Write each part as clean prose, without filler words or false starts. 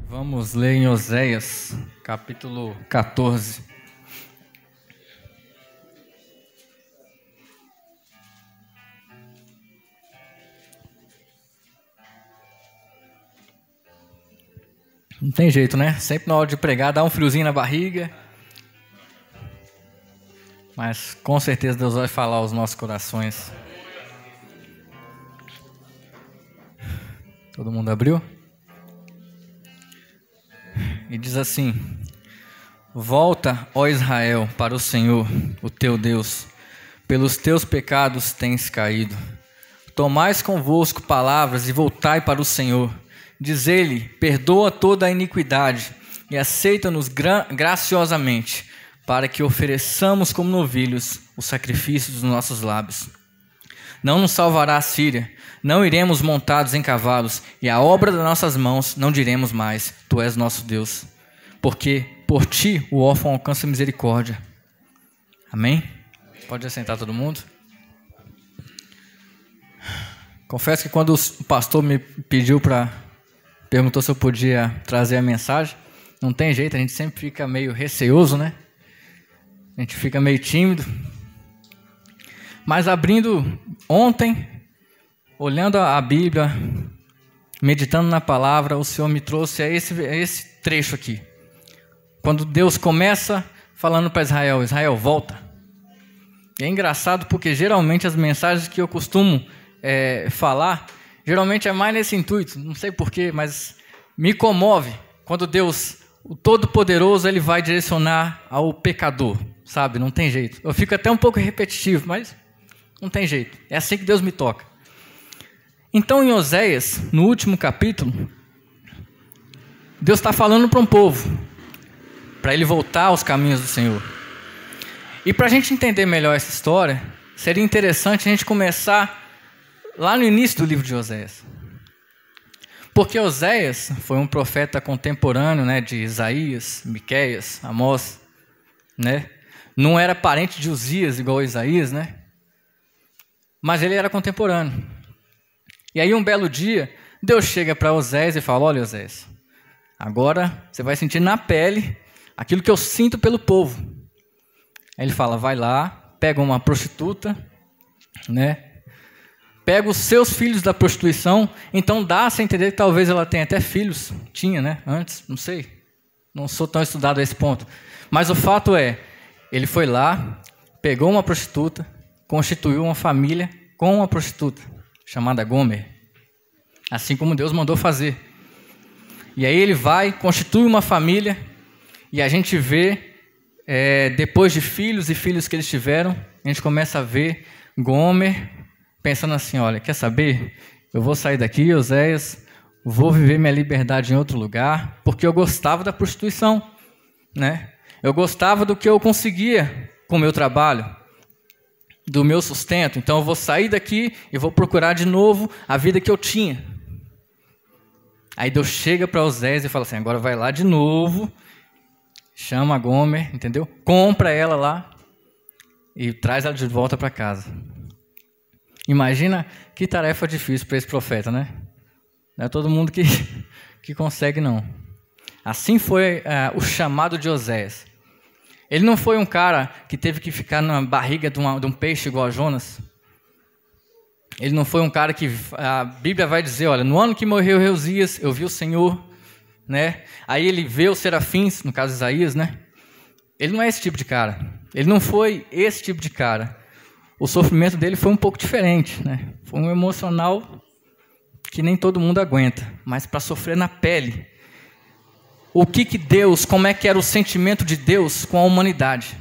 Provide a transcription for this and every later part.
Vamos ler em Oséias, capítulo 14. Não tem jeito, né? Sempre na hora de pregar dá um friozinho na barriga. Mas com certeza Deus vai falar aos nossos corações. Todo mundo abriu? E diz assim: Volta, ó Israel, para o Senhor, o teu Deus. Pelos teus pecados tens caído. Tomais convosco palavras e voltai para o Senhor. Diz ele: perdoa toda a iniquidade e aceita-nos graciosamente, para que ofereçamos como novilhos o sacrifício dos nossos lábios. Não nos salvará a Síria, não iremos montados em cavalos, e a obra das nossas mãos não diremos mais: Tu és nosso Deus. Porque por ti o órfão alcança misericórdia. Amém? Pode assentar todo mundo? Confesso que quando o pastor me perguntou se eu podia trazer a mensagem, não tem jeito, a gente sempre fica meio receoso, né? A gente fica meio tímido. Mas abrindo ontem, olhando a Bíblia, meditando na palavra, o Senhor me trouxe a esse trecho aqui. Quando Deus começa falando para Israel: Israel, volta. E é engraçado porque geralmente as mensagens que eu costumo falar, geralmente é mais nesse intuito, não sei porquê, mas me comove quando Deus, o Todo-Poderoso, ele vai direcionar ao pecador, sabe? Não tem jeito. Eu fico até um pouco repetitivo, mas não tem jeito. É assim que Deus me toca. Então, em Oséias, no último capítulo, Deus está falando para um povo, para ele voltar aos caminhos do Senhor. E para a gente entender melhor essa história, seria interessante a gente começar lá no início do livro de Oséias. Porque Oséias foi um profeta contemporâneo, né, de Isaías, Miqueias, Amós, né? Não era parente de Uzias igual a Isaías, né? Mas ele era contemporâneo. E aí um belo dia, Deus chega para Oséias e fala: olha, Oséias, agora você vai sentir na pele aquilo que eu sinto pelo povo. Aí ele fala: vai lá, pega uma prostituta, né? Pega os seus filhos da prostituição, então dá-se a entender que talvez ela tenha até filhos. Tinha, né? Antes, não sei. Não sou tão estudado a esse ponto. Mas o fato é, ele foi lá, pegou uma prostituta, constituiu uma família com uma prostituta, chamada Gomer. Assim como Deus mandou fazer. E aí ele vai, constitui uma família, e a gente vê, depois de filhos e filhos que eles tiveram, a gente começa a ver Gomer pensando assim: olha, quer saber? Eu vou sair daqui, Oséias, vou viver minha liberdade em outro lugar, porque eu gostava da prostituição, né? Eu gostava do que eu conseguia com o meu trabalho, do meu sustento. Então eu vou sair daqui e vou procurar de novo a vida que eu tinha. Aí Deus chega para Oséias e fala assim: agora vai lá de novo, chama a Gomer, entendeu? Compra ela lá e traz ela de volta para casa. Imagina que tarefa difícil para esse profeta, né? Não é todo mundo que consegue, não. Assim foi o chamado de Oséias. Ele não foi um cara que teve que ficar na barriga de um peixe igual a Jonas. Ele não foi um cara que a Bíblia vai dizer: olha, no ano que morreu Uzias, eu vi o Senhor, né? Aí ele vê os serafins, no caso de Isaías, né? Ele não é esse tipo de cara. Ele não foi esse tipo de cara. O sofrimento dele foi um pouco diferente, né? Foi um emocional que nem todo mundo aguenta, mas para sofrer na pele. O que Deus, como é que era o sentimento de Deus com a humanidade?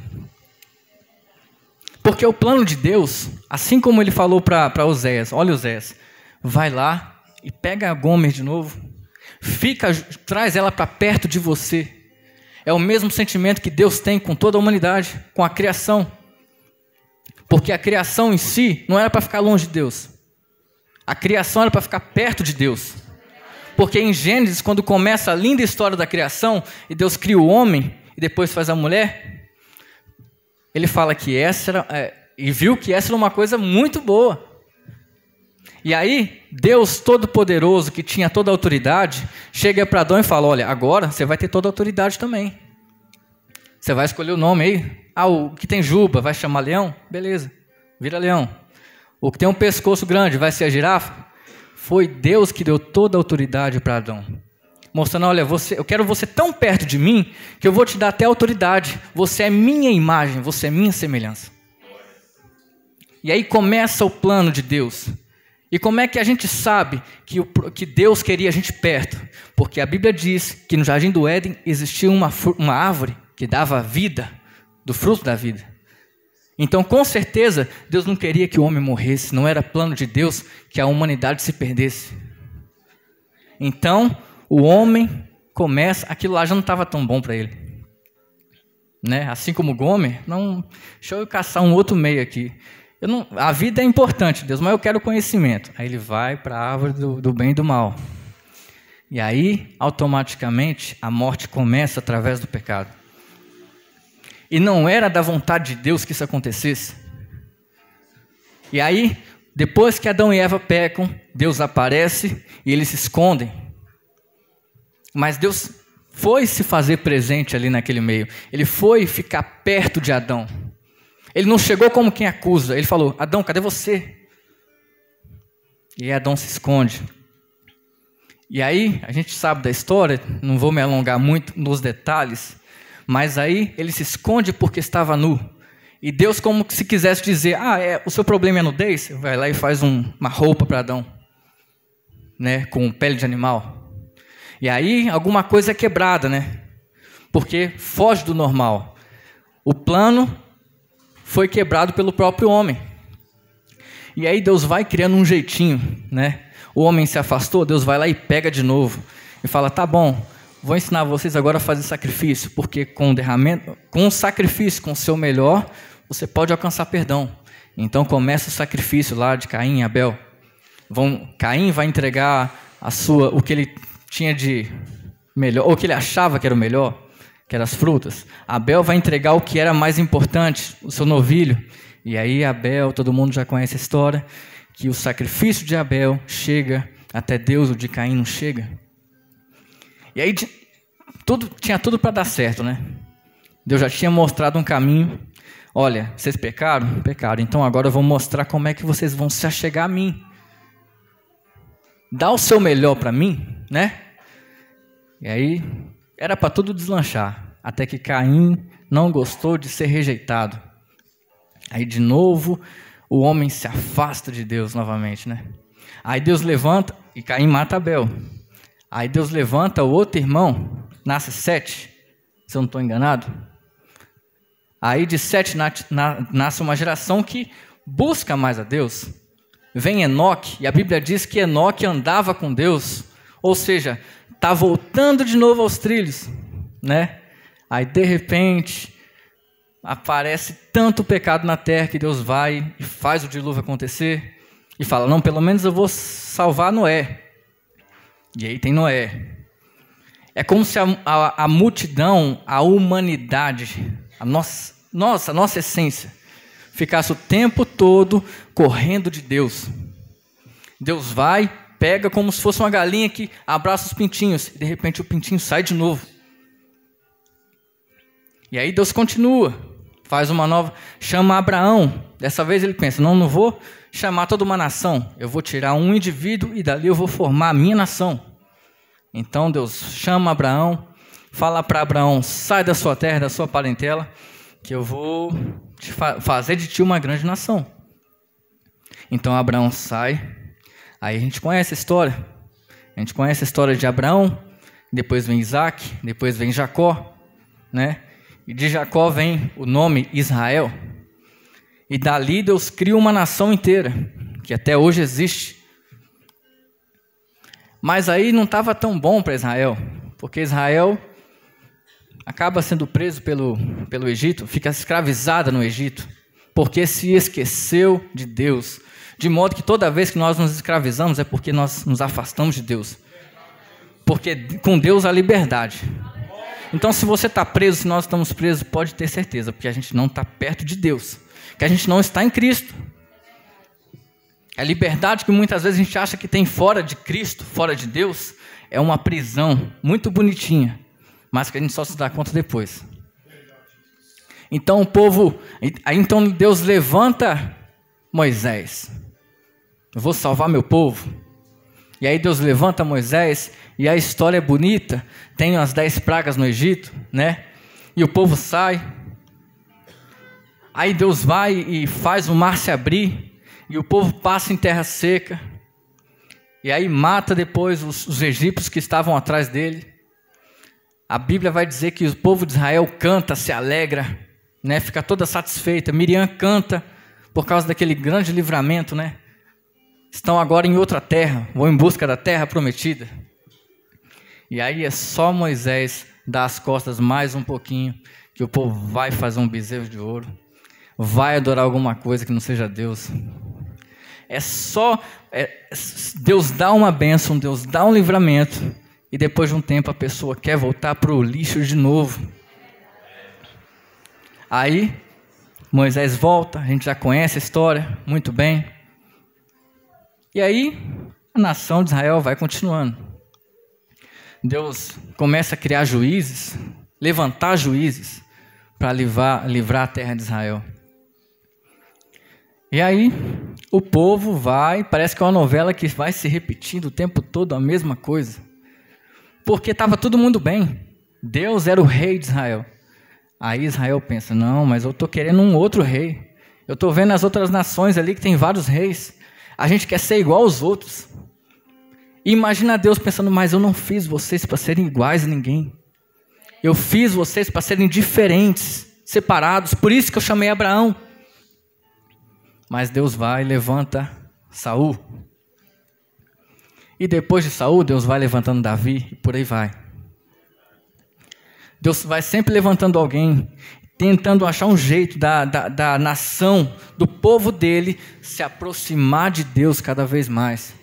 Porque o plano de Deus, assim como ele falou para Oséias: olha, Oséias, vai lá e pega a Gomer de novo, traz ela para perto de você. É o mesmo sentimento que Deus tem com toda a humanidade, com a criação. Porque a criação em si não era para ficar longe de Deus. A criação era para ficar perto de Deus. Porque em Gênesis, quando começa a linda história da criação, e Deus cria o homem, e depois faz a mulher, ele fala que e viu que essa era uma coisa muito boa. E aí, Deus Todo-Poderoso, que tinha toda a autoridade, chega para Adão e fala, olha, agora você vai ter toda a autoridade também. Você vai escolher o nome aí. O que tem juba vai chamar leão? Beleza, vira leão. O que tem um pescoço grande vai ser a girafa? Foi Deus que deu toda a autoridade para Adão. Mostrando, olha, eu quero você tão perto de mim, que eu vou te dar até autoridade. Você é minha imagem, você é minha semelhança. E aí começa o plano de Deus. E como é que a gente sabe que Deus queria a gente perto? Porque a Bíblia diz que no Jardim do Éden existia uma árvore que dava vida, do fruto da vida. Então, com certeza, Deus não queria que o homem morresse, não era plano de Deus que a humanidade se perdesse. Então, o homem começa, aquilo lá já não estava tão bom para ele. Né? Assim como o Gomer, deixa eu caçar um outro meio aqui. A vida é importante, Deus, mas eu quero conhecimento. Aí ele vai para a árvore do bem e do mal. E aí, automaticamente, a morte começa através do pecado. E não era da vontade de Deus que isso acontecesse. E aí, depois que Adão e Eva pecam, Deus aparece e eles se escondem. Mas Deus foi se fazer presente ali naquele meio. Ele foi ficar perto de Adão. Ele não chegou como quem acusa. Ele falou, Adão, cadê você? E aí Adão se esconde. E aí, a gente sabe da história, não vou me alongar muito nos detalhes, mas aí ele se esconde porque estava nu. E Deus, como se quisesse dizer, o seu problema é nudez? Vai lá e faz uma roupa para Adão, né, com pele de animal. E aí alguma coisa é quebrada, né? Porque foge do normal. O plano foi quebrado pelo próprio homem. E aí Deus vai criando um jeitinho, né? O homem se afastou, Deus vai lá e pega de novo. E fala, tá bom, vou ensinar vocês agora a fazer sacrifício, porque com o sacrifício, com o seu melhor, você pode alcançar perdão. Então começa o sacrifício lá de Caim e Abel. Caim vai entregar o que ele tinha de melhor, ou o que ele achava que era o melhor, que eram as frutas. Abel vai entregar o que era mais importante, o seu novilho. E aí Abel, todo mundo já conhece a história, que o sacrifício de Abel chega até Deus, o de Caim não chega. E aí tinha tudo para dar certo, né? Deus já tinha mostrado um caminho. Olha, vocês pecaram? Pecaram. Então agora eu vou mostrar como é que vocês vão se achegar a mim. Dá o seu melhor para mim, né? E aí era para tudo deslanchar. Até que Caim não gostou de ser rejeitado. Aí de novo o homem se afasta de Deus novamente, né? Aí Deus levanta e Caim mata Abel. Aí Deus levanta o outro irmão, nasce Sete, se eu não estou enganado. Aí de Sete nasce uma geração que busca mais a Deus. Vem Enoque, e a Bíblia diz que Enoque andava com Deus, ou seja, está voltando de novo aos trilhos, né? Aí de repente aparece tanto pecado na terra que Deus vai e faz o dilúvio acontecer e fala, não, pelo menos eu vou salvar Noé. E aí tem Noé. É como se a multidão, a humanidade, a nossa essência, ficasse o tempo todo correndo de Deus. Deus vai, pega como se fosse uma galinha que abraça os pintinhos, e de repente o pintinho sai de novo. E aí Deus continua, faz uma nova, chama Abraão. Dessa vez ele pensa, não vou chamar toda uma nação, eu vou tirar um indivíduo e dali eu vou formar a minha nação. Então Deus chama Abraão, fala para Abraão, sai da sua terra, da sua parentela, que eu vou fazer de ti uma grande nação. Então Abraão sai, aí a gente conhece a história de Abraão, depois vem Isaac, depois vem Jacó, né? E de Jacó vem o nome Israel. E dali Deus cria uma nação inteira, que até hoje existe. Mas aí não estava tão bom para Israel, porque Israel acaba sendo preso pelo Egito, fica escravizada no Egito, porque se esqueceu de Deus. De modo que toda vez que nós nos escravizamos é porque nós nos afastamos de Deus. Porque com Deus há liberdade. Então se você está preso, se nós estamos presos, pode ter certeza, porque a gente não está perto de Deus, que a gente não está em Cristo. A liberdade que muitas vezes a gente acha que tem fora de Cristo, fora de Deus, é uma prisão muito bonitinha, mas que a gente só se dá conta depois. Então então Deus levanta Moisés. Eu vou salvar meu povo. E aí Deus levanta Moisés, e a história é bonita. Tem as 10 pragas no Egito, né? E o povo sai. Aí Deus vai e faz o mar se abrir, e o povo passa em terra seca. E aí mata depois os egípcios que estavam atrás dele. A Bíblia vai dizer que o povo de Israel canta, se alegra, né? Fica toda satisfeita. Miriam canta por causa daquele grande livramento, né? Estão agora em outra terra, vão em busca da terra prometida. E aí é só Moisés dar as costas mais um pouquinho, que o povo vai fazer um bezerro de ouro, vai adorar alguma coisa que não seja Deus. Deus dá uma bênção, Deus dá um livramento, e depois de um tempo a pessoa quer voltar para o lixo de novo. Aí Moisés volta, a gente já conhece a história muito bem. E aí a nação de Israel vai continuando. Deus começa a criar juízes, levantar juízes para livrar a terra de Israel. E aí o povo vai, parece que é uma novela que vai se repetindo o tempo todo a mesma coisa. Porque estava todo mundo bem. Deus era o rei de Israel. Aí Israel pensa, não, mas eu estou querendo um outro rei. Eu estou vendo as outras nações ali que tem vários reis. A gente quer ser igual aos outros. E imagina Deus pensando, mas eu não fiz vocês para serem iguais a ninguém. Eu fiz vocês para serem diferentes, separados. Por isso que eu chamei Abraão. Mas Deus vai e levanta Saul. E depois de Saul, Deus vai levantando Davi e por aí vai. Deus vai sempre levantando alguém, tentando achar um jeito da nação, do povo dele, se aproximar de Deus cada vez mais.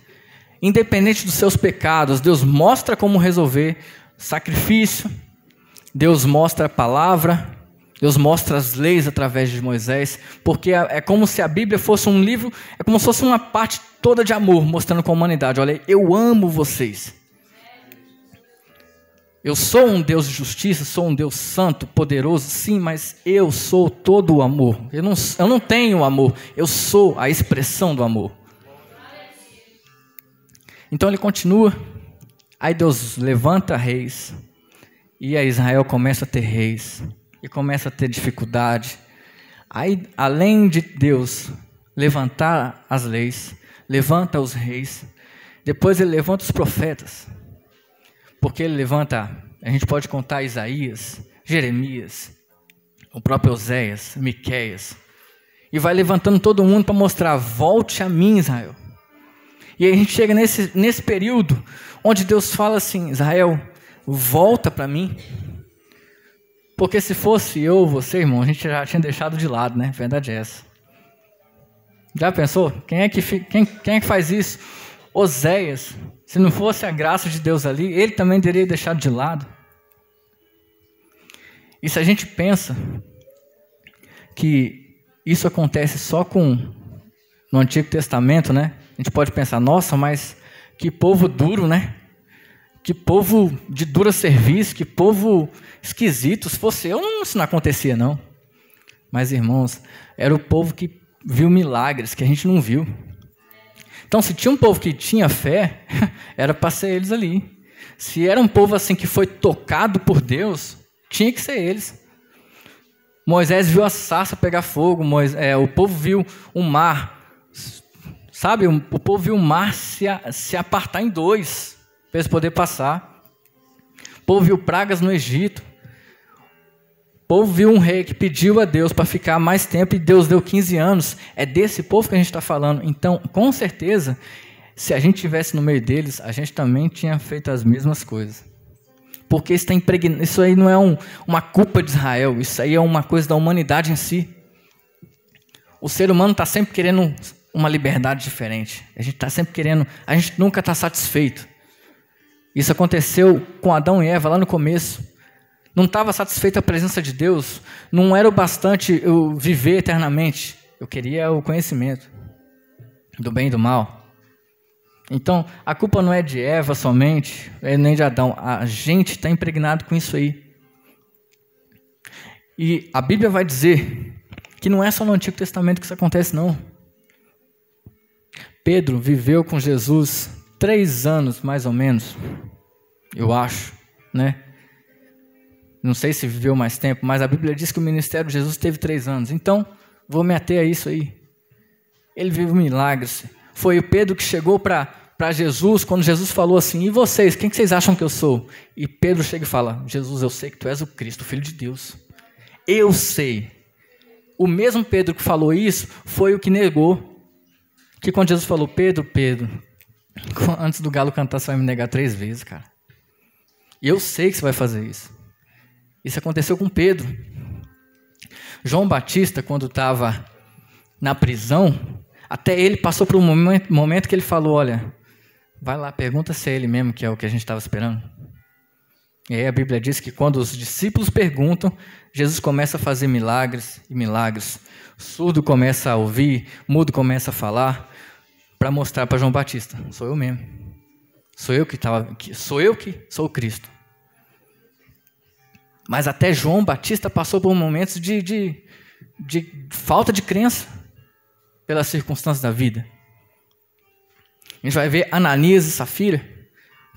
Independente dos seus pecados, Deus mostra como resolver sacrifício, Deus mostra a palavra, Deus mostra as leis através de Moisés, porque é como se a Bíblia fosse um livro, é como se fosse uma parte toda de amor, mostrando com a humanidade, olha, eu amo vocês. Eu sou um Deus de justiça, sou um Deus santo, poderoso, sim, mas eu sou todo o amor. Eu não tenho amor, eu sou a expressão do amor. Então ele continua, aí Deus levanta reis, e aí Israel começa a ter reis, e começa a ter dificuldade. Aí, além de Deus levantar as leis, levanta os reis, depois ele levanta os profetas. Porque ele levanta, a gente pode contar Isaías, Jeremias, o próprio Oséias, Miqueias, e vai levantando todo mundo para mostrar, volte a mim, Israel. E aí a gente chega nesse período, onde Deus fala assim, Israel, volta para mim. Porque se fosse eu ou você, irmão, a gente já tinha deixado de lado, né? A verdade é essa. Já pensou? Quem é que faz isso? Oséias. Se não fosse a graça de Deus ali, ele também teria deixado de lado. E se a gente pensa que isso acontece só no Antigo Testamento, né? A gente pode pensar, nossa, mas que povo duro, né? Que povo de dura serviço, que povo esquisito. Se fosse eu, isso não acontecia, não. Mas, irmãos, era o povo que viu milagres que a gente não viu. Então, se tinha um povo que tinha fé, era para ser eles ali. Se era um povo assim que foi tocado por Deus, tinha que ser eles. Moisés viu a sarça pegar fogo, o povo viu o mar, sabe? O povo viu o mar se apartar em dois, para eles poderem passar. O povo viu pragas no Egito. O povo viu um rei que pediu a Deus para ficar mais tempo e Deus deu 15 anos. É desse povo que a gente está falando. Então, com certeza, se a gente estivesse no meio deles, a gente também tinha feito as mesmas coisas. Porque isso aí não é uma culpa de Israel, isso aí é uma coisa da humanidade em si. O ser humano está sempre querendo uma liberdade diferente. A gente está sempre querendo, a gente nunca está satisfeito. Isso aconteceu com Adão e Eva lá no começo. Não estava satisfeito a presença de Deus, não era o bastante eu viver eternamente, eu queria o conhecimento. do bem e do mal. Então, a culpa não é de Eva somente, nem de Adão. A gente está impregnado com isso aí. E a Bíblia vai dizer que não é só no Antigo Testamento que isso acontece, não. Pedro viveu com Jesus 3 anos, mais ou menos, eu acho, né? Não sei se viveu mais tempo, mas a Bíblia diz que o ministério de Jesus teve 3 anos. Então, vou me ater a isso aí. Ele vive milagres. Foi o Pedro que chegou para Jesus, quando Jesus falou assim, e vocês, quem que vocês acham que eu sou? E Pedro chega e fala, Jesus, eu sei que tu és o Cristo, o Filho de Deus. Eu sei. O mesmo Pedro que falou isso, foi o que negou. Que quando Jesus falou, Pedro, antes do galo cantar, você vai me negar 3 vezes, cara. E eu sei que você vai fazer isso. Isso aconteceu com Pedro. João Batista, quando estava na prisão, até ele passou por um momento que ele falou, olha, vai lá, pergunta se é ele mesmo que é o que a gente estava esperando. E aí a Bíblia diz que quando os discípulos perguntam, Jesus começa a fazer milagres e milagres. Surdo começa a ouvir, mudo começa a falar, para mostrar para João Batista, sou eu mesmo. Sou eu que sou o Cristo. Mas até João Batista passou por momentos de falta de crença pelas circunstâncias da vida. A gente vai ver Ananias e Safira.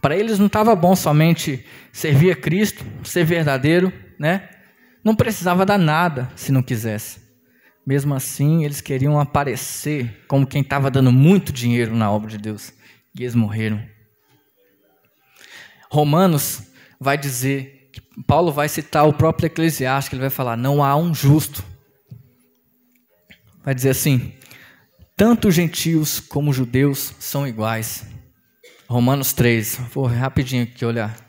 Para eles não estava bom somente servir a Cristo, ser verdadeiro, né? Não precisava dar nada se não quisesse. Mesmo assim, eles queriam aparecer como quem estava dando muito dinheiro na obra de Deus. E eles morreram. Romanos vai dizer, que Paulo vai citar o próprio Eclesiastes, que ele vai falar, não há um justo. Vai dizer assim, tanto gentios como judeus são iguais. Romanos 3, vou rapidinho aqui olhar.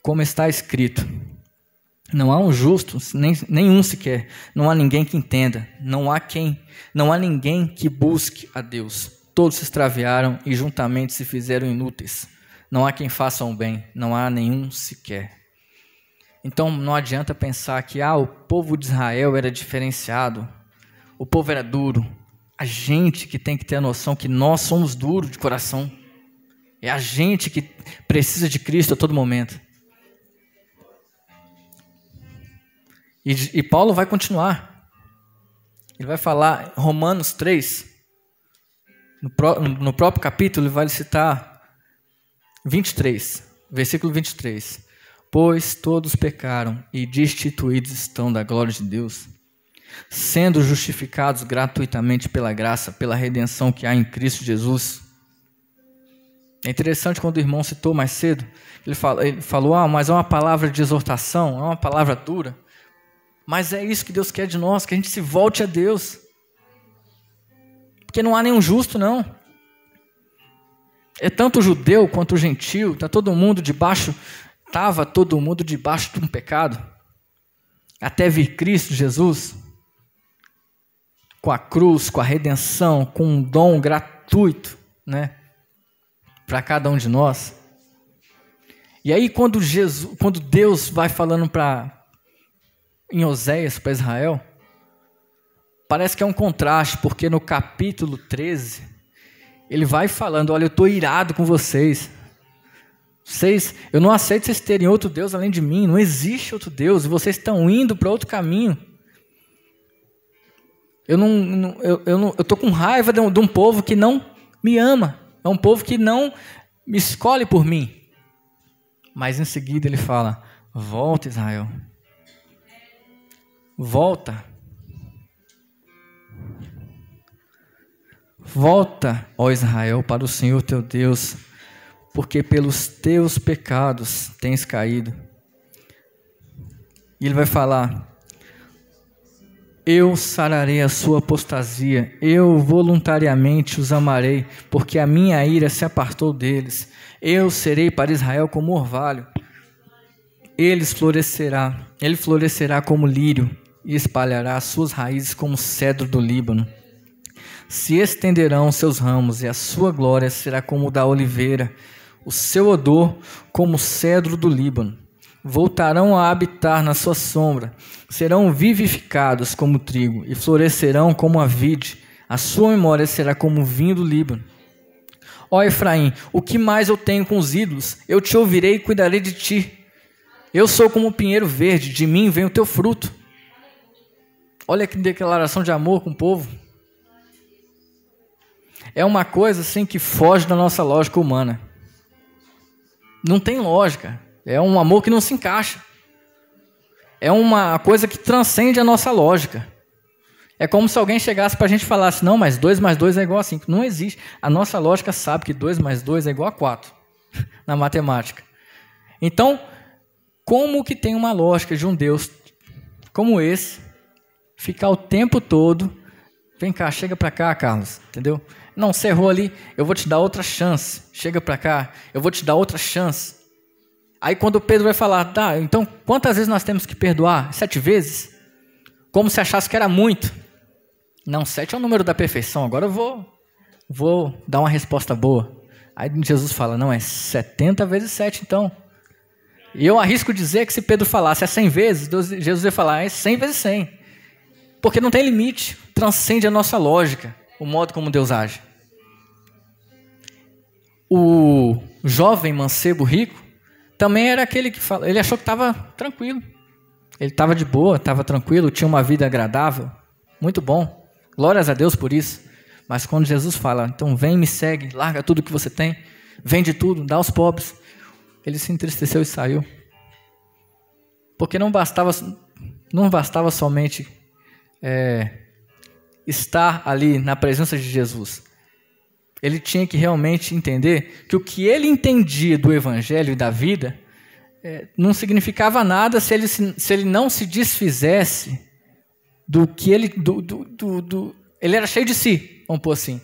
Como está escrito, não há um justo, nenhum sequer, não há ninguém que entenda, não há ninguém que busque a Deus. Todos se extraviaram e juntamente se fizeram inúteis. Não há quem faça o bem, não há nenhum sequer. Então não adianta pensar que o povo de Israel era diferenciado, o povo era duro. A gente que tem que ter a noção que nós somos duros de coração. É a gente que precisa de Cristo a todo momento. E Paulo vai continuar. Ele vai falar, Romanos 3, no próprio capítulo, ele vai citar 23, versículo 23. Pois todos pecaram e destituídos estão da glória de Deus, sendo justificados gratuitamente pela graça, pela redenção que há em Cristo Jesus. É interessante quando o irmão citou mais cedo, ele falou, mas é uma palavra de exortação, é uma palavra dura. Mas é isso que Deus quer de nós, que a gente se volte a Deus. Porque não há nenhum justo, não. É tanto o judeu quanto o gentil, estava todo mundo debaixo de um pecado. Até vir Cristo Jesus, com a cruz, com a redenção, com um dom gratuito, né, para cada um de nós. E aí quando Deus vai falando em Oséias para Israel, parece que é um contraste, porque no capítulo 13, ele vai falando, olha, eu estou irado com vocês. Eu não aceito vocês terem outro Deus além de mim, não existe outro Deus, e vocês estão indo para outro caminho. Eu estou com raiva de um povo que não me ama, é um povo que não me escolhe por mim. Mas em seguida ele fala, volta Israel. Volta, ó Israel, para o Senhor teu Deus, porque pelos teus pecados tens caído. E ele vai falar, eu sararei a sua apostasia, eu voluntariamente os amarei, porque a minha ira se apartou deles. Eu serei para Israel como orvalho, ele florescerá como lírio, e espalhará as suas raízes como cedro do Líbano. Se estenderão seus ramos, e a sua glória será como o da oliveira, o seu odor como o cedro do Líbano. Voltarão a habitar na sua sombra, serão vivificados como trigo e florescerão como a vide. A sua memória será como o vinho do Líbano. Ó Efraim, o que mais eu tenho com os ídolos? Eu te ouvirei e cuidarei de ti. Eu sou como o pinheiro verde, de mim vem o teu fruto. Olha que declaração de amor com o povo. É uma coisa assim que foge da nossa lógica humana. Não tem lógica. É um amor que não se encaixa. É uma coisa que transcende a nossa lógica. É como se alguém chegasse para a gente e falasse, não, mas 2 mais 2 é igual a 5. Não existe. A nossa lógica sabe que 2 mais 2 é igual a 4 na matemática. Então, como que tem uma lógica de um Deus como esse ficar o tempo todo, vem cá, chega para cá, Carlos, entendeu? Não, você errou ali, eu vou te dar outra chance. Chega para cá, eu vou te dar outra chance. Aí quando Pedro vai falar, tá, então quantas vezes nós temos que perdoar? 7 vezes? Como se achasse que era muito. Não, 7 é o número da perfeição, agora eu vou dar uma resposta boa. Aí Jesus fala, não, é 70 vezes 7 então. E eu arrisco dizer que se Pedro falasse é 100 vezes, Jesus ia falar, é 100 vezes 100. Porque não tem limite, transcende a nossa lógica, o modo como Deus age. O jovem mancebo rico também era aquele que fala, ele achou que estava tranquilo. Ele estava de boa, estava tranquilo, tinha uma vida agradável, muito bom. Glórias a Deus por isso. Mas quando Jesus fala, então vem, me segue, larga tudo que você tem, vende tudo, dá aos pobres. Ele se entristeceu e saiu. Porque não bastava somente estar ali na presença de Jesus. Ele tinha que realmente entender que o que ele entendia do Evangelho e da vida não significava nada se ele não se desfizesse do que ele... Ele era cheio de si, vamos pôr assim.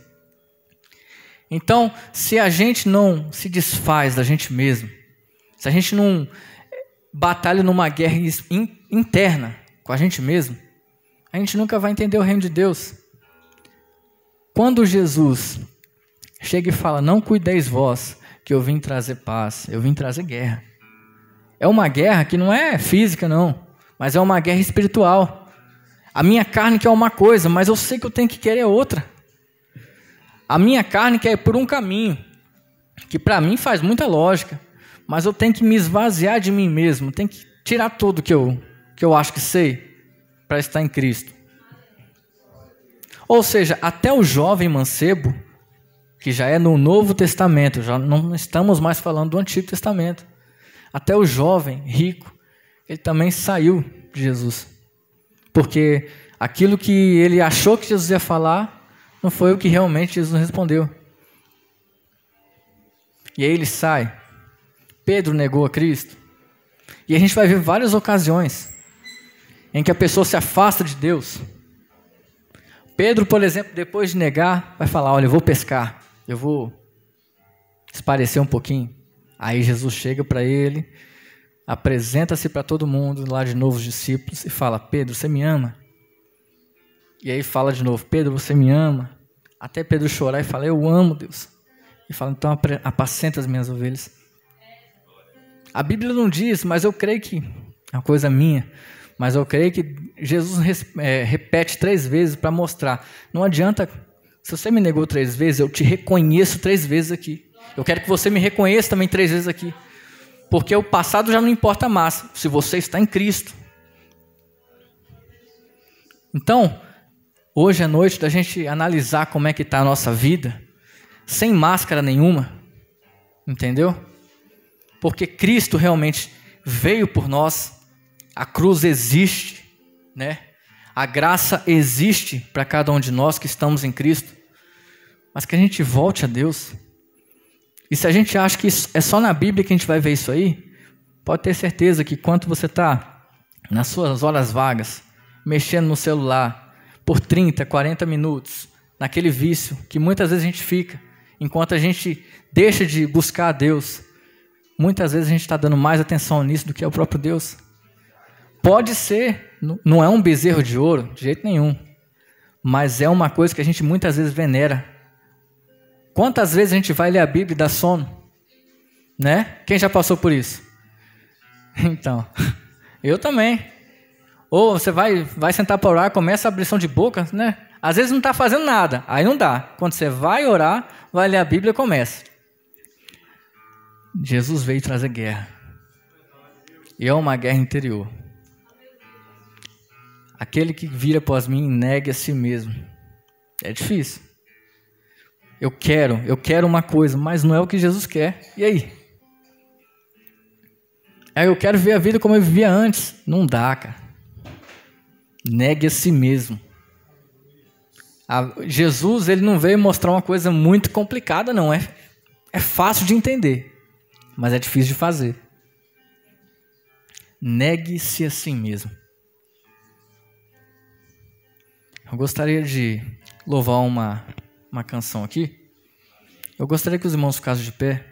Então, se a gente não se desfaz da gente mesmo, se a gente não batalha numa guerra interna com a gente mesmo, a gente nunca vai entender o reino de Deus. Quando Jesus chega e fala, não cuideis vós, que eu vim trazer paz, eu vim trazer guerra. É uma guerra que não é física não, mas é uma guerra espiritual. A minha carne quer uma coisa, mas eu sei que eu tenho que querer outra. A minha carne quer ir por um caminho, que para mim faz muita lógica, mas eu tenho que me esvaziar de mim mesmo, tenho que tirar tudo que eu acho que sei, para estar em Cristo. Ou seja, até o jovem mancebo, que já é no Novo Testamento, já não estamos mais falando do Antigo Testamento, até o jovem rico, ele também saiu de Jesus. Porque aquilo que ele achou que Jesus ia falar, não foi o que realmente Jesus respondeu. E aí ele sai. Pedro negou a Cristo. E a gente vai ver várias ocasiões em que a pessoa se afasta de Deus. Pedro, por exemplo, depois de negar, vai falar, olha, eu vou pescar, eu vou esparecer um pouquinho. Aí Jesus chega para ele, apresenta-se para todo mundo, lá de novo os discípulos, e fala, Pedro, você me ama? E aí fala de novo, Pedro, você me ama? Até Pedro chorar e falar, eu amo Deus. E fala, então apacenta as minhas ovelhas. A Bíblia não diz, mas eu creio que, é uma coisa minha, mas eu creio que Jesus repete 3 vezes para mostrar. Não adianta, se você me negou 3 vezes, eu te reconheço 3 vezes aqui. Eu quero que você me reconheça também 3 vezes aqui. Porque o passado já não importa mais, se você está em Cristo. Então, hoje é noite da gente analisar como é que está a nossa vida, sem máscara nenhuma, entendeu? Porque Cristo realmente veio por nós, a cruz existe, né? A graça existe para cada um de nós que estamos em Cristo, mas que a gente volte a Deus. E se a gente acha que é só na Bíblia que a gente vai ver isso aí, pode ter certeza que quando você está nas suas horas vagas, mexendo no celular por 30, 40 minutos, naquele vício que muitas vezes a gente fica, enquanto a gente deixa de buscar a Deus, muitas vezes a gente está dando mais atenção nisso do que ao próprio Deus. Pode ser, não é um bezerro de ouro, de jeito nenhum, mas é uma coisa que a gente muitas vezes venera. Quantas vezes a gente vai ler a Bíblia e dá sono? Né? Quem já passou por isso? Então, eu também. Ou você vai sentar para orar, começa a abrição de boca, né? Às vezes não está fazendo nada, aí não dá. Quando você vai orar, vai ler a Bíblia, começa. Jesus veio trazer guerra. E é uma guerra interior. Aquele que vira após mim, negue a si mesmo. É difícil. Eu quero uma coisa, mas não é o que Jesus quer. E aí? Eu quero viver a vida como eu vivia antes. Não dá, cara. Negue a si mesmo. Jesus, ele não veio mostrar uma coisa muito complicada, não. É fácil de entender, mas é difícil de fazer. Negue-se a si mesmo. Eu gostaria de louvar uma canção aqui. Eu gostaria que os irmãos ficassem de pé.